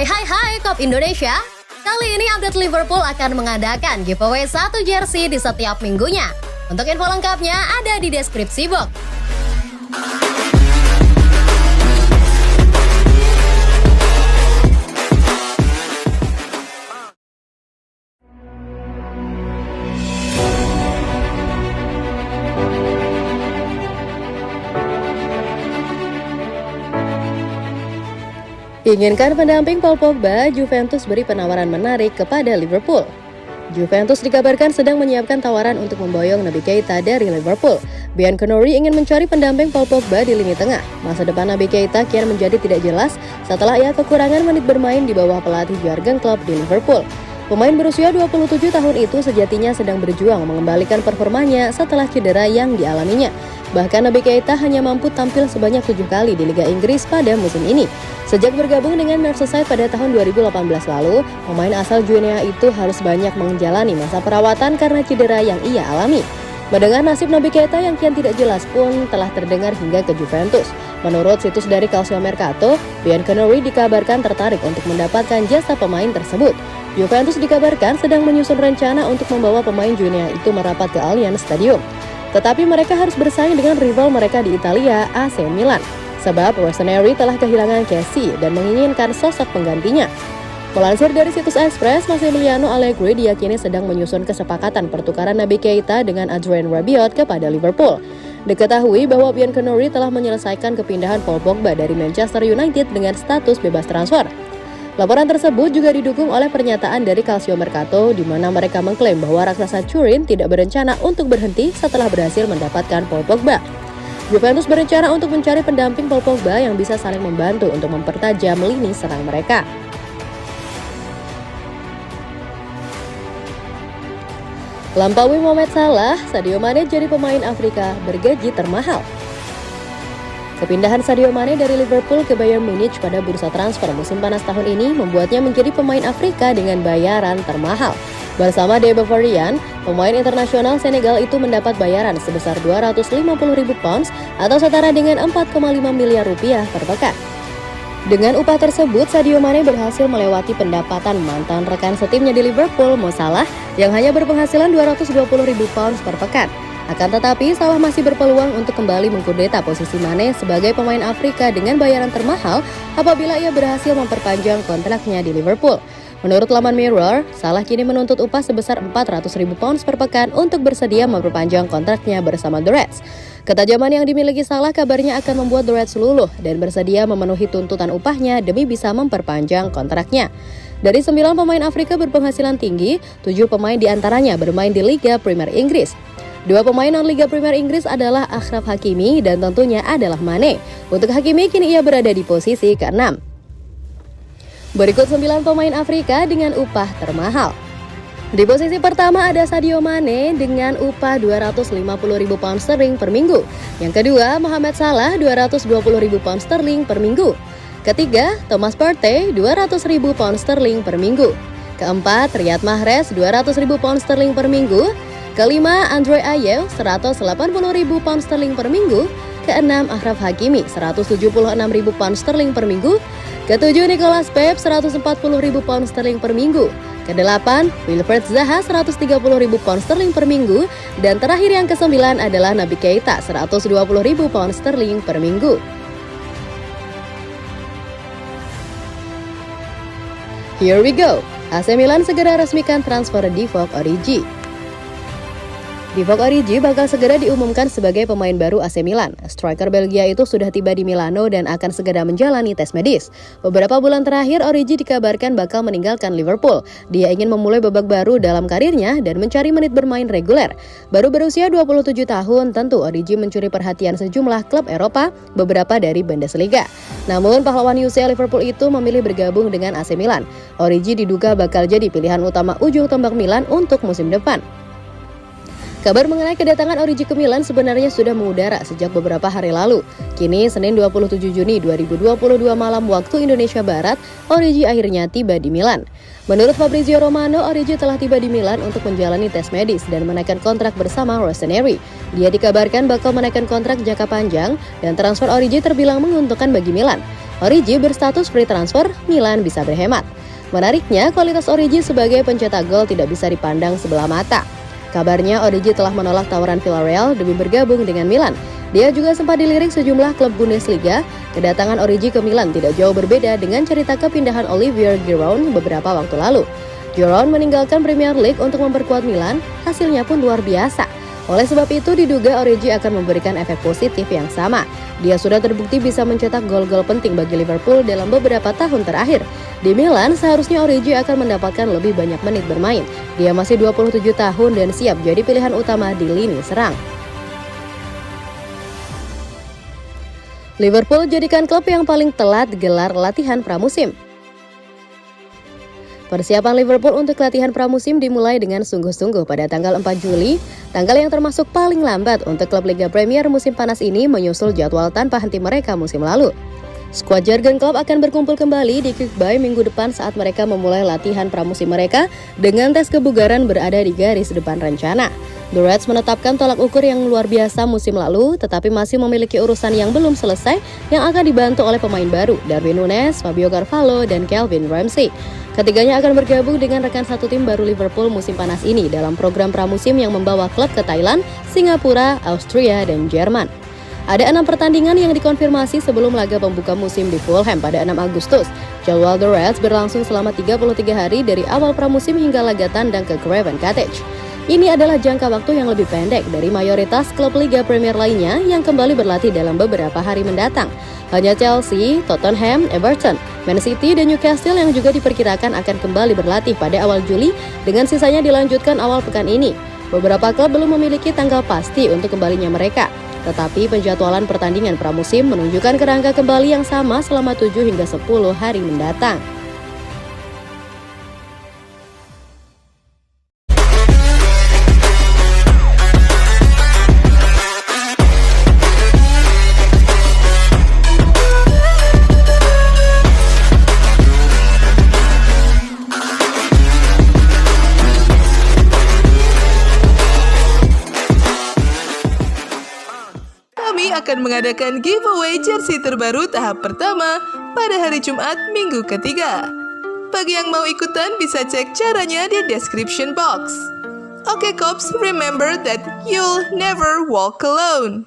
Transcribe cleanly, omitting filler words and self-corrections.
Hai Kop Indonesia. Kali ini update Liverpool akan mengadakan giveaway 1 jersey di setiap minggunya. Untuk info lengkapnya ada di deskripsi box. Inginkan pendamping Paul Pogba, Juventus beri penawaran menarik kepada Liverpool. Juventus dikabarkan sedang menyiapkan tawaran untuk memboyong Naby Keita dari Liverpool. Bianconeri ingin mencari pendamping Paul Pogba di lini tengah. Masa depan Naby Keita kian menjadi tidak jelas setelah ia kekurangan menit bermain di bawah pelatih Jurgen Klopp di Liverpool. Pemain berusia 27 tahun itu sejatinya sedang berjuang mengembalikan performanya setelah cedera yang dialaminya. Bahkan Naby Keita hanya mampu tampil sebanyak 7 kali di Liga Inggris pada musim ini. Sejak bergabung dengan Merseyside pada tahun 2018 lalu, pemain asal Guinea itu harus banyak menjalani masa perawatan karena cedera yang ia alami. Mendengar nasib Naby Keita yang kian tidak jelas pun telah terdengar hingga ke Juventus. Menurut situs dari Calcio Mercato, Bianconeri dikabarkan tertarik untuk mendapatkan jasa pemain tersebut. Juventus dikabarkan sedang menyusun rencana untuk membawa pemain Guinea itu merapat ke Allianz Stadium. Tetapi mereka harus bersaing dengan rival mereka di Italia, AC Milan. Sebab Rossoneri telah kehilangan Kessie dan menginginkan sosok penggantinya. Melansir dari situs Express, Massimiliano Allegri diyakini sedang menyusun kesepakatan pertukaran Naby Keita dengan Adrien Rabiot kepada Liverpool. Diketahui bahwa Bianconeri telah menyelesaikan kepindahan Paul Pogba dari Manchester United dengan status bebas transfer. Laporan tersebut juga didukung oleh pernyataan dari Calcio Mercato di mana mereka mengklaim bahwa raksasa Turin tidak berencana untuk berhenti setelah berhasil mendapatkan Paul Pogba. Juventus berencana untuk mencari pendamping Paul Pogba yang bisa saling membantu untuk mempertajam lini serang mereka. Lampaui Mohamed Salah, Sadio Mane jadi pemain Afrika bergaji termahal. Kepindahan Sadio Mane dari Liverpool ke Bayern Munich pada bursa transfer musim panas tahun ini membuatnya menjadi pemain Afrika dengan bayaran termahal. Bersama Debe Varian, pemain internasional Senegal itu mendapat bayaran sebesar 250.000 pounds atau setara dengan 4,5 miliar rupiah per pekan. Dengan upah tersebut, Sadio Mane berhasil melewati pendapatan mantan rekan setimnya di Liverpool, Mo Salah, yang hanya berpenghasilan 220.000 pounds per pekan. Akan tetapi, Salah masih berpeluang untuk kembali mengkudeta posisi Mane sebagai pemain Afrika dengan bayaran termahal apabila ia berhasil memperpanjang kontraknya di Liverpool. Menurut laman Mirror, Salah kini menuntut upah sebesar 400.000 pounds per pekan untuk bersedia memperpanjang kontraknya bersama The Reds. Ketajaman yang dimiliki Salah kabarnya akan membuat The Reds luluh dan bersedia memenuhi tuntutan upahnya demi bisa memperpanjang kontraknya. Dari 9 pemain Afrika berpenghasilan tinggi, 7 pemain diantaranya bermain di Liga Premier Inggris. 2 pemain non-Liga Premier Inggris adalah Achraf Hakimi dan tentunya adalah Mane. Untuk Hakimi kini ia berada di posisi ke-6. Berikut 9 pemain Afrika dengan upah termahal. Di posisi pertama ada Sadio Mane dengan upah 250.000 pound sterling per minggu. Yang kedua, Mohamed Salah 220.000 pound sterling per minggu. Ketiga, Thomas Partey 200.000 pound sterling per minggu. Keempat, Riyad Mahrez 200.000 pound sterling per minggu. Kelima, Andre Ayew 180.000 pound sterling per minggu. Keenam, Achraf Hakimi 176.000 pound sterling per minggu. Ketujuh, Nicolas Pepe 140.000 pound sterling per minggu. Kedelapan, Wilfried Zaha 130.000 pound sterling per minggu. Dan terakhir yang ke-9 adalah Naby Keita 120.000 pound sterling per minggu. Here we go. AC Milan segera resmikan transfer Divock Origi. Divock Origi bakal segera diumumkan sebagai pemain baru AC Milan. Striker Belgia itu sudah tiba di Milano dan akan segera menjalani tes medis. Beberapa bulan terakhir, Origi dikabarkan bakal meninggalkan Liverpool. Dia ingin memulai babak baru dalam karirnya dan mencari menit bermain reguler. Baru berusia 27 tahun, tentu Origi mencuri perhatian sejumlah klub Eropa, beberapa dari Bundesliga. Namun, pahlawan UCL Liverpool itu memilih bergabung dengan AC Milan. Origi diduga bakal jadi pilihan utama ujung tombak Milan untuk musim depan. Kabar mengenai kedatangan Origi ke Milan sebenarnya sudah mengudara sejak beberapa hari lalu. Kini, Senin 27 Juni 2022 malam waktu Indonesia Barat, Origi akhirnya tiba di Milan. Menurut Fabrizio Romano, Origi telah tiba di Milan untuk menjalani tes medis dan menaikkan kontrak bersama Rossoneri. Dia dikabarkan bakal menaikkan kontrak jangka panjang dan transfer Origi terbilang menguntungkan bagi Milan. Origi berstatus free transfer, Milan bisa berhemat. Menariknya, kualitas Origi sebagai pencetak gol tidak bisa dipandang sebelah mata. Kabarnya Origi telah menolak tawaran Villarreal demi bergabung dengan Milan. Dia juga sempat dilirik sejumlah klub Bundesliga. Kedatangan Origi ke Milan tidak jauh berbeda dengan cerita kepindahan Olivier Giroud beberapa waktu lalu. Giroud meninggalkan Premier League untuk memperkuat Milan, hasilnya pun luar biasa. Oleh sebab itu diduga Origi akan memberikan efek positif yang sama. Dia sudah terbukti bisa mencetak gol-gol penting bagi Liverpool dalam beberapa tahun terakhir. Di Milan, seharusnya Origi akan mendapatkan lebih banyak menit bermain. Dia masih 27 tahun dan siap jadi pilihan utama di lini serang. Liverpool jadikan klub yang paling telat gelar latihan pramusim. Persiapan Liverpool untuk latihan pramusim dimulai dengan sungguh-sungguh pada tanggal 4 Juli, tanggal yang termasuk paling lambat untuk klub Liga Premier musim panas ini menyusul jadwal tanpa henti mereka musim lalu. Skuad Jurgen Klopp akan berkumpul kembali di Kirkby minggu depan saat mereka memulai latihan pramusim mereka dengan tes kebugaran berada di garis depan rencana. The Reds menetapkan tolak ukur yang luar biasa musim lalu, tetapi masih memiliki urusan yang belum selesai yang akan dibantu oleh pemain baru, Darwin Núñez, Fabio Carvalho, dan Calvin Ramsey. Ketiganya akan bergabung dengan rekan satu tim baru Liverpool musim panas ini dalam program pramusim yang membawa klub ke Thailand, Singapura, Austria, dan Jerman. Ada 6 pertandingan yang dikonfirmasi sebelum laga pembuka musim di Fulham pada 6 Agustus. Jadwal The Reds berlangsung selama 33 hari dari awal pramusim hingga laga tandang ke Craven Cottage. Ini adalah jangka waktu yang lebih pendek dari mayoritas klub Liga Premier lainnya yang kembali berlatih dalam beberapa hari mendatang. Hanya Chelsea, Tottenham, Everton, Man City, dan Newcastle yang juga diperkirakan akan kembali berlatih pada awal Juli dengan sisanya dilanjutkan awal pekan ini. Beberapa klub belum memiliki tanggal pasti untuk kembalinya mereka. Tetapi penjadwalan pertandingan pramusim menunjukkan kerangka kembali yang sama selama 7 hingga 10 hari mendatang. Kami akan mengadakan giveaway jersey terbaru tahap pertama pada hari Jumat minggu ketiga. Bagi yang mau ikutan bisa cek caranya di description box. Oke Cops, remember that you'll never walk alone.